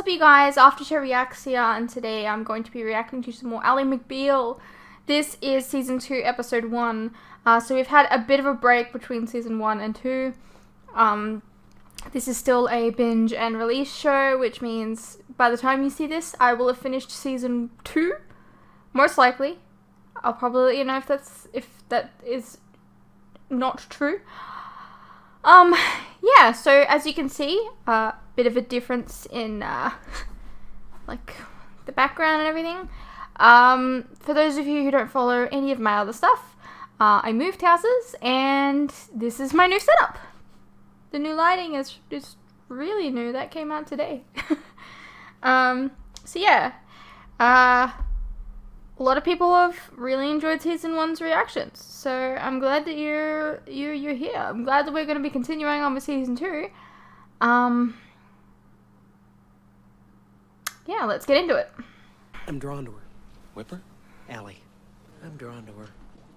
up, you guys? Aftershare Reacts here, and today I'm going to be reacting to some more Ally McBeal. This is Season 2, Episode 1. So we've had a bit of a break between Season 1 and 2. This is still a binge and release show, which means by the time you see this, I will have finished Season 2. Most likely. I'll probably let you know if that is not true. Yeah, so as you can see, bit of a difference in, like, the background and everything. For those of you who don't follow any of my other stuff, I moved houses, and this is my new setup. The new lighting is really new. That came out today. So yeah, a lot of people have really enjoyed Season 1's reactions, so I'm glad that you're here. I'm glad that we're going to be continuing on with Season 2. Yeah, let's get into it. I'm drawn to her. Whipper? Ally. I'm drawn to her.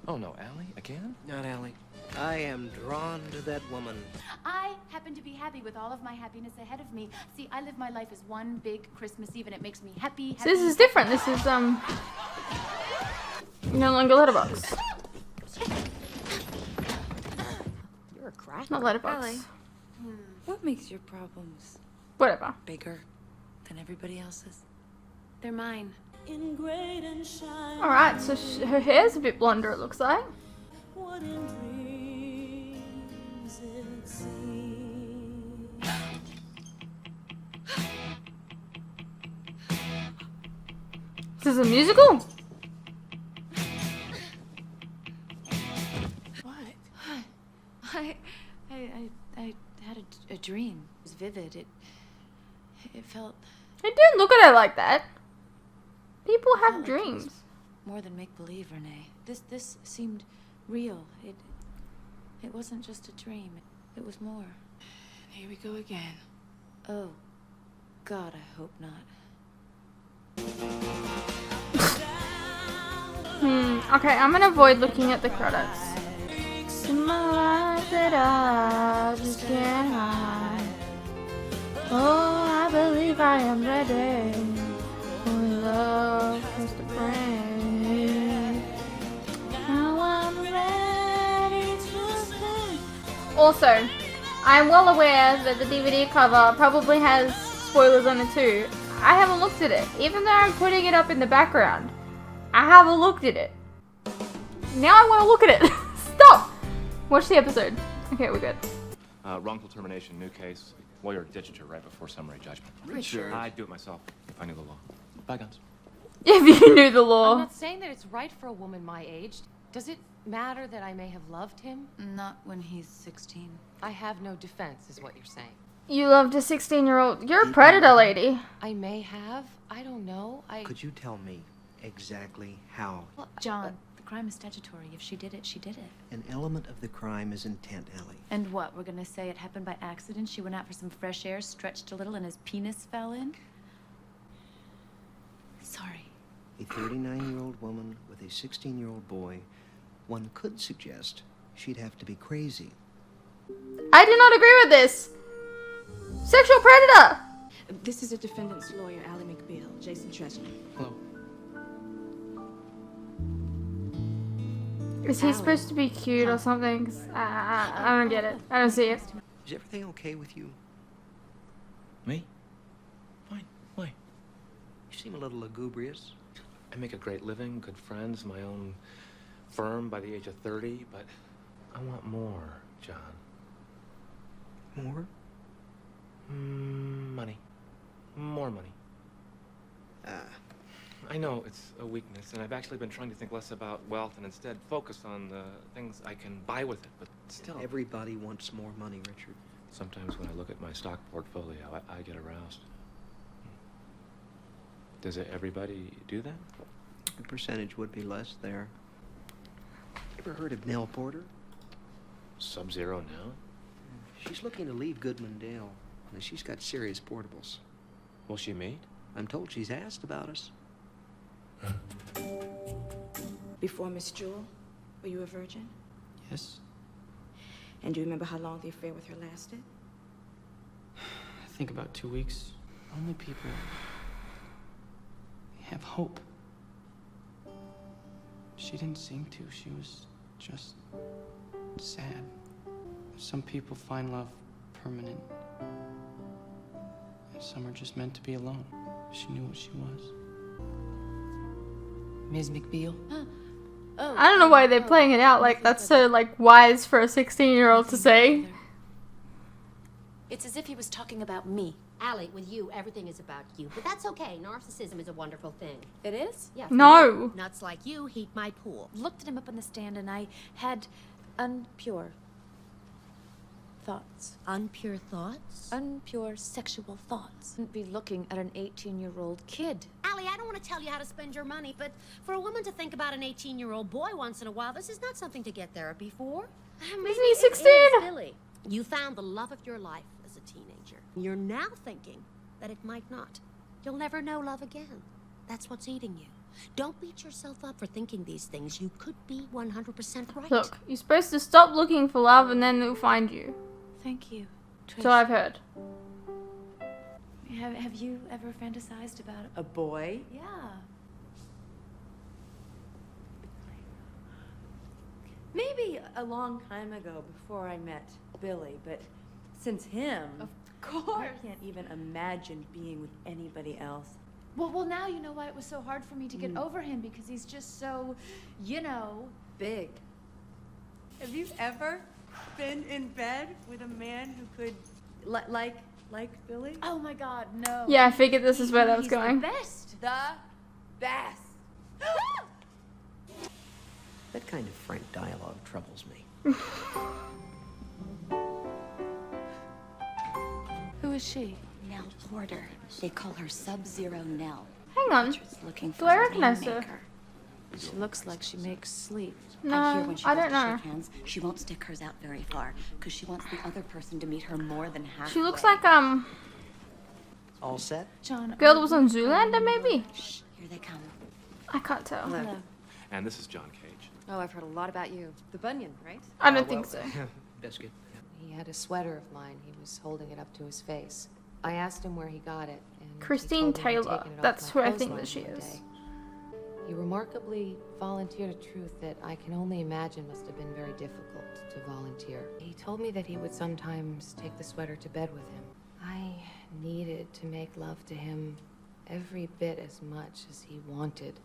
Oh no, Ally? Again? Not Ally. I am drawn to that woman. I happen to be happy with all of my happiness ahead of me. See, I live my life as one big Christmas Eve, and it makes me happy. So this is different. This is, no longer Letterboxd. You're a crack. Not Letterboxd. Ally, what makes your problems Whatever. bigger than everybody else's? They're mine. Alright, so her hair's a bit blonder, it looks like. This is a musical? What? I had a dream. It was vivid. It felt I didn't look at her like that. People have like dreams. it was more than make believe, Renee. This seemed real. It wasn't just a dream. It was more. Here we go again. Oh, God, I hope not. Okay, I'm gonna avoid looking at the credits. In my life that I just can't hide. Oh, I believe I am ready for love is the brain. Now I'm ready to sing. Also, I'm well aware that the DVD cover probably has spoilers on it too. I haven't looked at it, even though I'm putting it up in the background. I haven't looked at it. Now I want to look at it. Stop! Watch the episode. Okay, we're good. Wrongful termination, new case. Lawyer ditched her right before summary judgment. Richard. I'd do it myself if I knew the law. Bygones. If you knew the law. I'm not saying that it's right for a woman my age. Does it matter that I may have loved him? Not when he's 16. I have no defense, is what you're saying. You loved a 16-year-old. You're a predator, lady. I may have. I don't know. Could you tell me exactly how? Well, John, the crime is statutory. If she did it, she did it. An element of the crime is intent, Ally. And what, we're gonna say it happened by accident? She went out for some fresh air, stretched a little, and his penis fell in? Sorry. A 39-year-old woman with a 16-year-old boy, one could suggest she'd have to be crazy. I do not agree with this. Sexual predator. This is a defendant's lawyer, Ally McBeal, Jason Chesney. Hello. Is he supposed to be cute or something? 'Cause I don't get it. I don't see it. Is everything okay with you? Me? Fine. Why? You seem a little lugubrious. I make a great living, good friends, my own firm by the age of 30, but I want more, John. More? Money. More money. I know it's a weakness, and I've actually been trying to think less about wealth and instead focus on the things I can buy with it, but still. Everybody wants more money, Richard. Sometimes when I look at my stock portfolio, I get aroused. Does everybody do that? The percentage would be less there. Ever heard of Nell Porter? Sub-zero now? She's looking to leave Goodman Dale. And she's got serious portables. Will she meet? I'm told she's asked about us. Before Miss Jewel, were you a virgin? Yes? And do you remember how long the affair with her lasted? I think about 2 weeks. Lonely people have hope. She didn't seem to. She was just sad. Some people find love permanent. And some are just meant to be alone. She knew what she was. Ms. McBeal? I don't know why they're playing it out like that's so like wise for a 16-year-old to say. It's as if he was talking about me. Ally, with you, everything is about you. But that's okay. Narcissism is a wonderful thing. It is? Yeah. No. Nuts like you heat my pool. Looked at him up in the stand and I had unpure thoughts. Unpure thoughts? Unpure sexual thoughts. Wouldn't be looking at an 18-year-old kid. Ally, I don't want to tell you how to spend your money, but for a woman to think about an 18-year-old boy once in a while, this is not something to get therapy for. Maybe Isn't he it 16? is, Billy. You found the love of your life as a teenager. You're now thinking that it might not. You'll never know love again. That's what's eating you. Don't beat yourself up for thinking these things. You could be 100% right. Look, you're supposed to stop looking for love and then they'll find you. Thank you, Trish. So I've heard. Have you ever fantasized about A boy? Yeah. Maybe a long time ago before I met Billy, but since him, Of course. I can't even imagine being with anybody else. Well, now you know why it was so hard for me to get over him, because he's just so, you know. Big. Have you ever been in bed with a man who could, like Billy? Oh my God, no. Yeah, I figured this is where that was He's going. the best. The best. That kind of frank dialogue troubles me. Who is she? Nell Porter. They call her Sub-Zero Nell. Hang on. She's looking for Do I a recognize her? rainmaker. She looks like she makes sleep. I hear No, when she I goes don't to know. shake hands, she won't stick hers out very far, because she wants the other person to meet her more than halfway. She looks like All set? John. girl that was on Zoolander maybe? Shh, here they come. I can't tell. Hello. And this is John Cage. Oh, I've heard a lot about you. The Bunyan, right? I don't think so. Biscuit. He had a sweater of mine. He was holding it up to his face. I asked him where he got it, and he Christine told me he'd Taylor. taken it off That's my who I think clothesline that she one is. day. He remarkably volunteered a truth that I can only imagine must have been very difficult to volunteer. He told me that he would sometimes take the sweater to bed with him. I needed to make love to him every bit as much as he wanted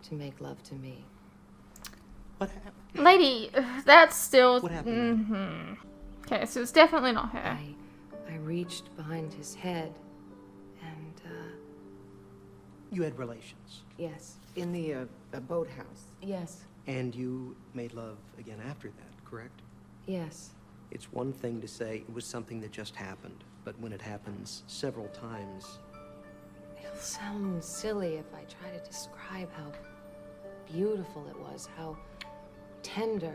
to make love to me. What happened? Lady, that's still. What happened? Mm-hmm. Okay, so it's definitely not her. I reached behind his head, and, You had relations. yes. In the boathouse. Yes. And you made love again after that, correct? Yes. It's one thing to say it was something that just happened, but when it happens several times, It'll sound silly if I try to describe how beautiful it was, how tender.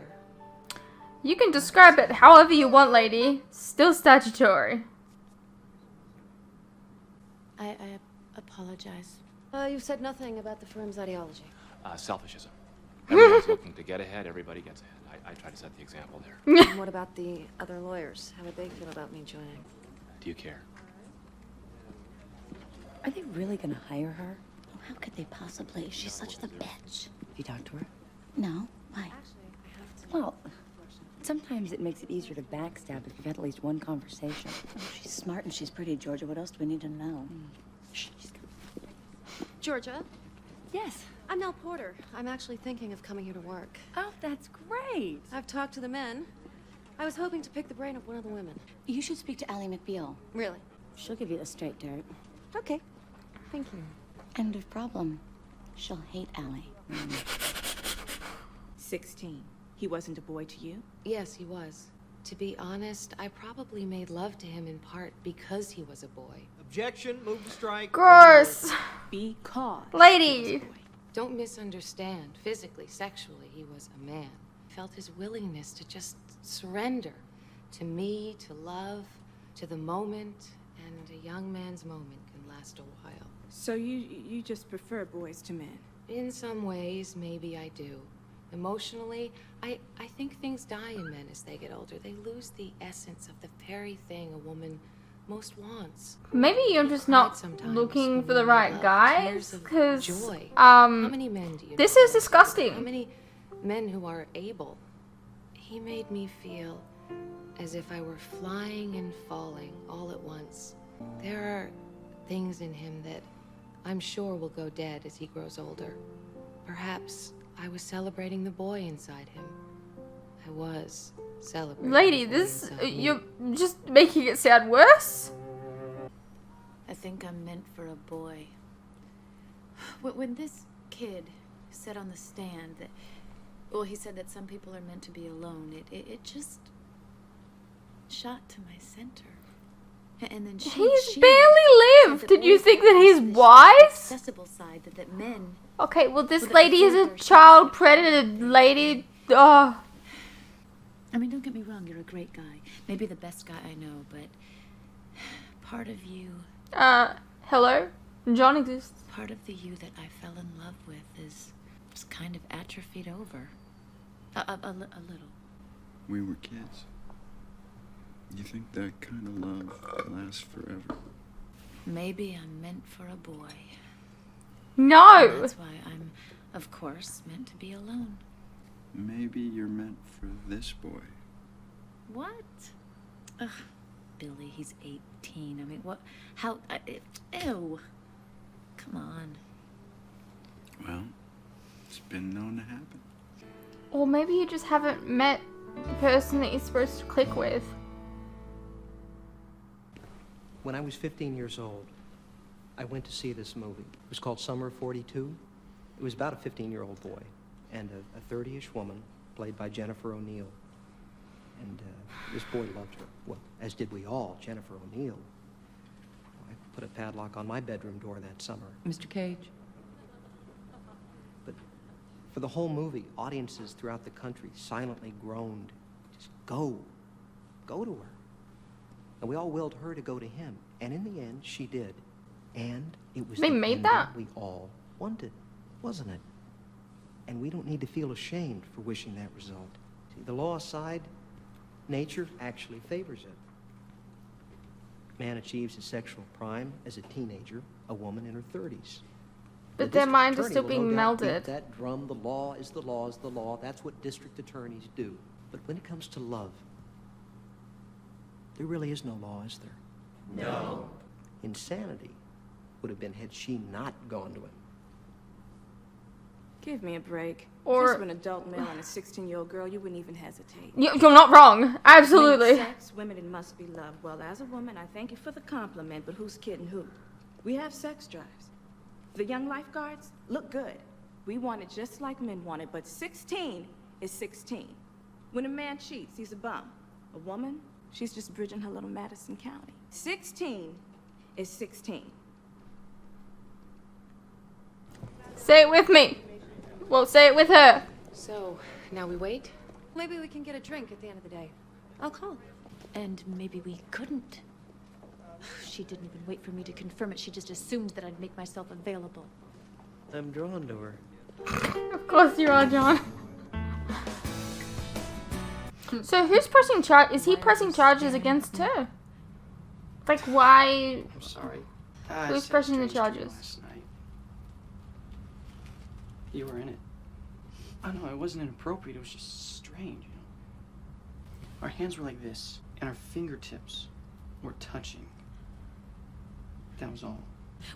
You can describe it however you want, lady. Still statutory. I apologize. You said nothing about the firm's ideology. Selfishism. Everyone's looking to get ahead, everybody gets ahead. I try to set the example there. And what about the other lawyers? How would they feel about me joining? Do you care? Are they really gonna hire her? Oh, how could they possibly? She's such the bitch. You talked to her? No, why? Well, sometimes it makes it easier to backstab if you've had at least one conversation. Oh, she's smart and she's pretty, Georgia. What else do we need to know? Shh, she's coming. Georgia, Yes. I'm Nell Porter. I'm actually thinking of coming here to work. Oh, that's great. I've talked to the men. I was hoping to pick the brain of one of the women. You should speak to Ally McBeal. Really? She'll give you the straight dirt. Okay. Thank you. End of problem. She'll hate Ally. 16. He wasn't a boy to you? Yes, he was. To be honest, I probably made love to him in part because he was a boy. Objection, move to strike. Gross. Because. Lady. Don't misunderstand. Physically, sexually, he was a man. I felt his willingness to just surrender to me, to love, to the moment, and a young man's moment can last a while. So you just prefer boys to men? In some ways, maybe I do. Emotionally, I think things die in men as they get older. They lose the essence of the very thing a woman most wants. Maybe you're just not Sometimes looking when for the we right love, guys, tears of because joy. How many men do you this know? is disgusting. How many men who are able? He made me feel as if I were flying and falling all at once. There are things in him that I'm sure will go dead as he grows older. Perhaps I was celebrating the boy inside him. I was celebrating. Lady, the boy this inside me. you're just making it sound worse. I think I'm meant for a boy. When this kid said on the stand that, well, he said that some people are meant to be alone, it just shot to my center. And then He's barely lived. Did you think that he's wise? Accessible side that men. Okay, well, this Well, lady is a they're child predator lady. Oh. I mean, don't get me wrong, you're a great guy. Maybe the best guy I know, but part of you, Hello? John exists. part of the you that I fell in love with is just kind of atrophied over. A little. We were kids. You think that kind of love lasts forever? Maybe I'm meant for a boy. No. And that's why I'm, of course, meant to be alone. Maybe you're meant for this boy. What? Ugh, Billy, he's 18. I mean, what? How? Ew. Come on. Well, it's been known to happen. Or maybe you just haven't met the person that you're supposed to click with. When I was 15 years old, I went to see this movie. It was called Summer of 42. It was about a 15-year-old boy and a 30-ish woman played by Jennifer O'Neill. And this boy loved her. Well, as did we all, Jennifer O'Neill. I put a padlock on my bedroom door that summer. Mr. Cage? But for the whole movie, audiences throughout the country silently groaned, just go to her. And we all willed her to go to him. And in the end, she did. And it was They the made ending that? we all wanted, wasn't it? And we don't need to feel ashamed for wishing that result. See, the law aside, nature actually favors it. Man achieves his sexual prime as a teenager, a woman in her 30s. But The their district minds are attorney still will being no doubt beat melded. that drum, the law is the law is the law. That's what district attorneys do. But when it comes to love, there really is no law, is there? No. Insanity would have been had she not gone to him. Give me a break. Or- If this were an adult male and a 16-year-old girl, you wouldn't even hesitate. You're not wrong. Absolutely. Men sex, women, it must be love. Well, as a woman, I thank you for the compliment, but who's kidding who? We have sex drives. The young lifeguards look good. We want it just like men want it, but 16 is 16. When a man cheats, he's a bum. A woman, she's just bridging her little Madison County. 16 is 16. Say it with me. Well, say it with her. So, now we wait? Maybe we can get a drink at the end of the day. I'll call. And maybe we couldn't. She didn't even wait for me to confirm it. She just assumed that I'd make myself available. I'm drawn to her. Of course you are, John. So who's pressing charge? Is he pressing charges against her? Like, why? I'm sorry. Who's pressing the charges? Last night. You were in it. I know, it wasn't inappropriate. It was just strange, you know. Our hands were like this, and our fingertips were touching. That was all.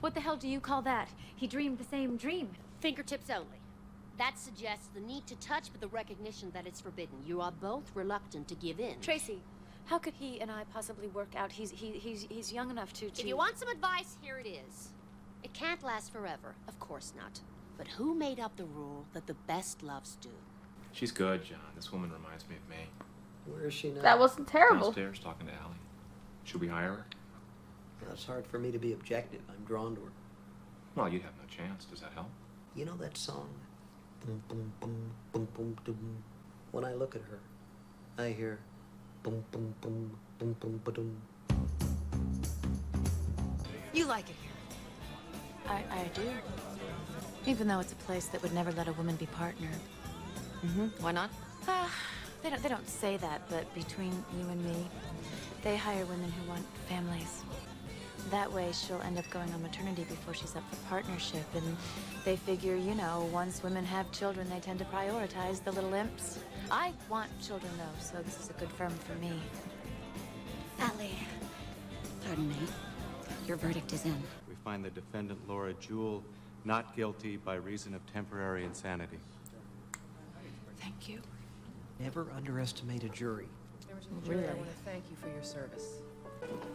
What the hell do you call that? He dreamed the same dream. Fingertips only. That suggests the need to touch, but the recognition that it's forbidden. You are both reluctant to give in. Tracy, how could he and I possibly work out? He's young enough to... If you want some advice, here it is. It can't last forever, of course not. But who made up the rule that the best loves do? She's good, John. This woman reminds me of May. Where is she now? That wasn't terrible. Downstairs talking to Ally. Should we hire her? Well, it's hard for me to be objective. I'm drawn to her. Well, you'd have no chance. Does that help? You know that song? Boom, boom, boom, boom, boom, boom. When I look at her, I hear boom, boom, boom, boom, boom, boom. You like it here? I do. Even though it's a place that would never let a woman be partnered. Mm-hmm. Why not? They don't say that, but between you and me, They hire women who want families. That way, she'll end up going on maternity before she's up for partnership, and they figure, you know, once women have children, they tend to prioritize the little imps. I want children, though, so this is a good firm for me. Ally, pardon me. Your verdict is in. We find the defendant, Laura Jewell, not guilty by reason of temporary insanity. Thank you. Never underestimate a jury. Really? I want to thank you for your service.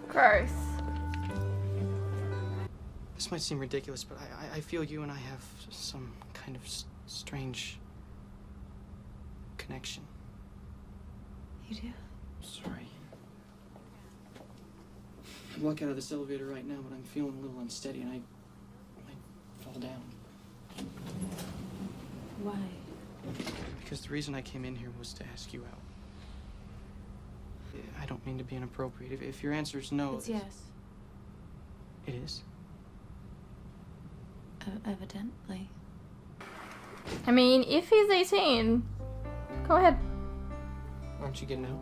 Gross. This might seem ridiculous, but I feel you and I have some kind of strange connection. You do? Sorry. I walk out of this elevator right now, but I'm feeling a little unsteady and I might fall down. Why? Because the reason I came in here was to ask you out. I don't mean to be inappropriate. If your answer is no... It's yes. It is? Evidently. I mean, if he's 18, go ahead. Aren't you getting out?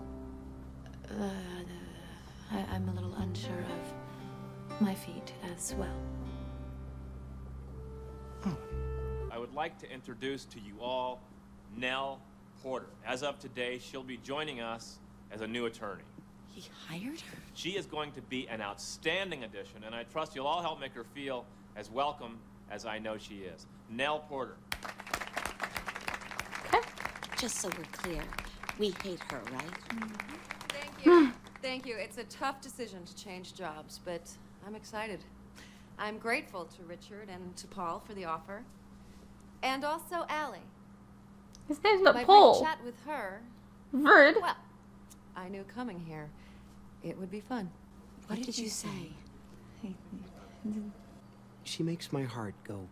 I'm a little unsure of my feet as well. I would like to introduce to you all Nell Porter. As of today, she'll be joining us as a new attorney. He hired her? She is going to be an outstanding addition, and I trust you'll all help make her feel as welcome as I know she is. Nell Porter. Just so we're clear, we hate her, right? Thank you. Thank you. It's a tough decision to change jobs, but I'm excited. I'm grateful to Richard and to Paul for the offer. And also Ally. His name's not My Paul. brief chat with her. Rude. Well, I knew coming here, it would be fun. What did you say? She makes my heart go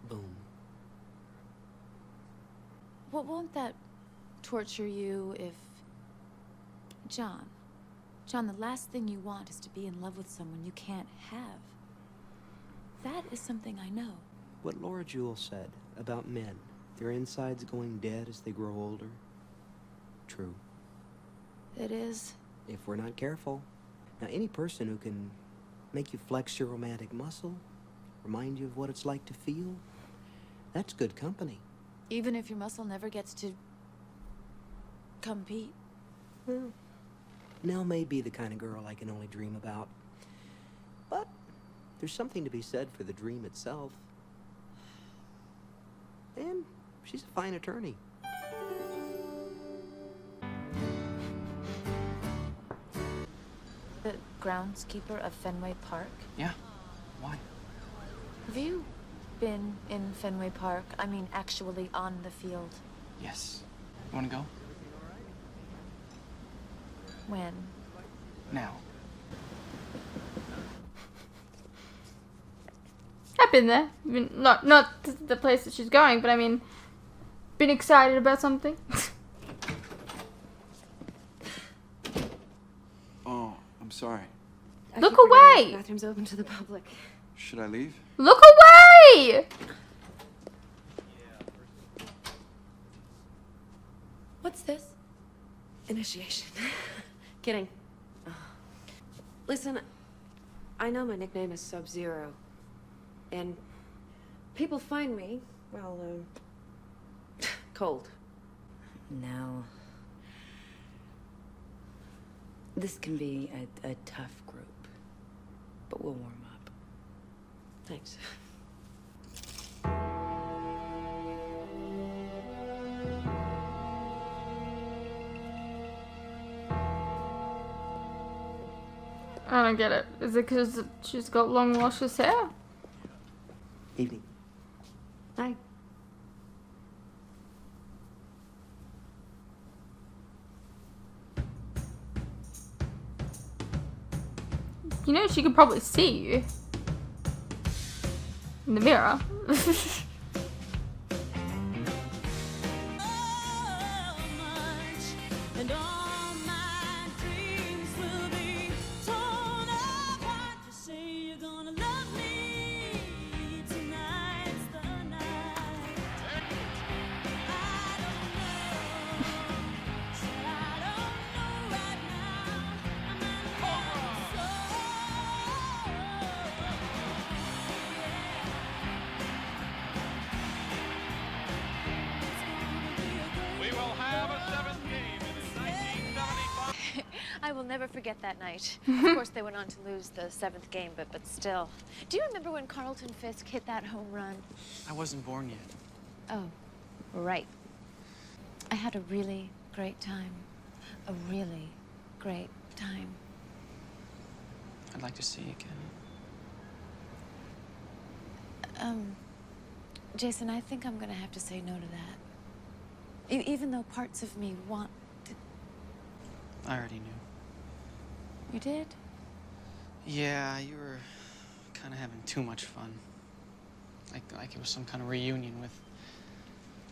boom. Well, won't that torture you if... John, the last thing you want is to be in love with someone you can't have. That is something I know. What Laura Jewell said about men, their insides going dead as they grow older. True. It is. If we're not careful. Now, any person who can make you flex your romantic muscle, remind you of what it's like to feel, that's good company. Even if your muscle never gets to compete. Well, Nell may be the kind of girl I can only dream about. But there's something to be said for the dream itself. And she's a fine attorney. The groundskeeper of Fenway Park? Yeah. Why? Have you been in Fenway Park? I mean, actually on the field. Yes. You want to go? When? Now. I've been there. I mean, not the place that she's going, but I mean, been excited about something. Oh, I'm sorry. Look away! The bathroom's open to the public. Should I leave? Look away! What's this? Initiation. Kidding. Listen, I know my nickname is Sub-Zero. And people find me, well, cold. No. This can be a tough group, but we'll warm up. Thanks. I don't get it. Is it because she's got long luscious hair? Evening. Hi. You know, she could probably see you in the mirror. I will never forget that night. Of course, they went on to lose the 7th game, but still. Do you remember when Carlton Fisk hit that home run? I wasn't born yet. Oh, right. I had a really great time. A really great time. I'd like to see you again. Jason, I think I'm gonna have to say no to that. Even though parts of me want to... I already knew. You did? Yeah, you were kind of having too much fun. Like it was some kind of reunion with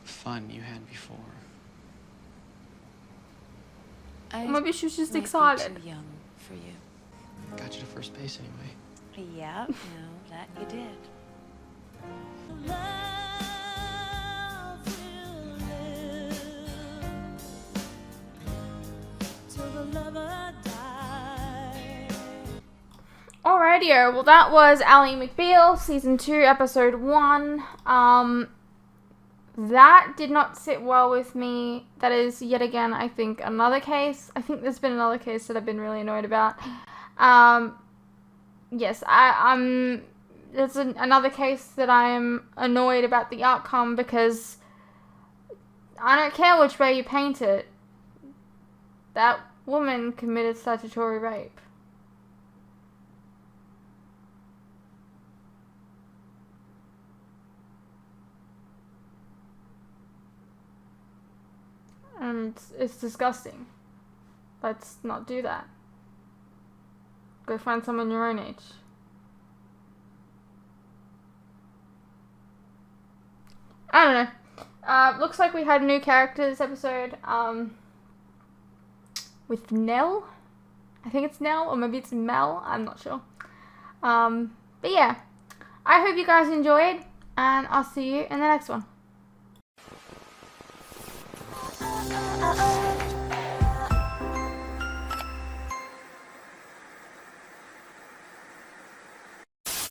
fun you had before. Maybe she was just might be excited. Too young for you. Got you to first base anyway. Yeah, no, that you did. Alrighty, well that was Ally McBeal, Season 2, Episode 1. That did not sit well with me. That is, yet again, I think, another case. I think there's been another case that I've been really annoyed about. Yes, there's another case that I am annoyed about the outcome because I don't care which way you paint it. That woman committed statutory rape. And it's disgusting. Let's not do that. Go find someone your own age. I don't know. Looks like we had a new character this episode. With Nell. I think it's Nell, or maybe it's Mel. I'm not sure. But yeah. I hope you guys enjoyed, and I'll see you in the next one.